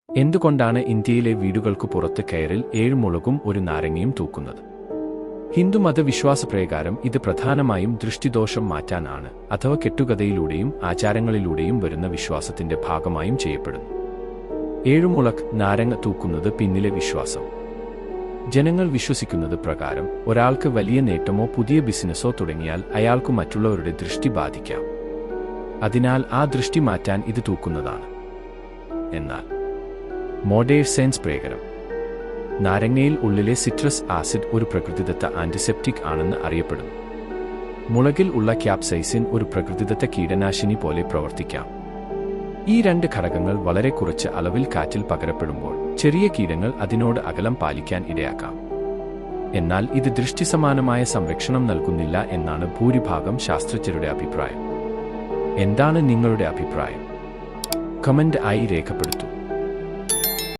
എന്തുകൊണ്ടാണ് ഇന്ത്യയിലെ വീടുകൾക്ക് പുറത്ത് കയറിൽ 7 മുളകും ഒരു നാരങ്ങയും തൂക്കുന്നത്? ഹിന്ദുമത വിശ്വാസപ്രകാരം ഇത് പ്രധാനമായും ദൃഷ്ടിദോഷം മാറ്റാനാണ്, അഥവാ കെട്ടുകഥയിലൂടെയും ആചാരങ്ങളിലൂടെയും വരുന്ന വിശ്വാസത്തിന്റെ ഭാഗമായും ചെയ്യപ്പെടുന്നു. 7 മുളക് നാരങ്ങ തൂക്കുന്നത് പിന്നിലെ വിശ്വാസം. ജനങ്ങൾ വിശ്വസിക്കുന്നത് പ്രകാരം ഒരാൾക്ക് വലിയ നേട്ടമോ പുതിയ ബിസിനസ്സോ തുടങ്ങിയാൽ അയാൾക്ക് മറ്റുള്ളവരുടെ ദൃഷ്ടി ബാധിക്കാം. അതിനാൽ ആ ദൃഷ്ടി മാറ്റാൻ ഇത് തൂക്കുന്നതാണ്. എന്നാൽ മോഡേൺ സയൻസ് പ്രകാരം നാരങ്ങയിൽ ഉള്ളിലെ സിട്രസ് ആസിഡ് ഒരു പ്രകൃതിദത്ത ആന്റിസെപ്റ്റിക് ആണെന്ന് അറിയപ്പെടുന്നു. മുളകിൽ ഉള്ള ക്യാപ്സൈസിൻ ഒരു പ്രകൃതിദത്ത കീടനാശിനി പോലെ പ്രവർത്തിക്കാം. ഈ 2 ഘടകങ്ങൾ വളരെ കുറച്ച് അളവിൽ കാറ്റിൽ പകരപ്പെടുമ്പോൾ ചെറിയ കീടങ്ങൾ അതിനോട് അകലം പാലിക്കാൻ ഇടയാക്കാം. എന്നാൽ ഇത് ദൃഷ്ടിസമാനമായ സംരക്ഷണം നൽകുന്നില്ല എന്നാണ് ഭൂരിഭാഗം ശാസ്ത്രജ്ഞരുടെ അഭിപ്രായം. എന്താണ് നിങ്ങളുടെ അഭിപ്രായം? കമന്റ് ആയി രേഖപ്പെടുത്തൂ.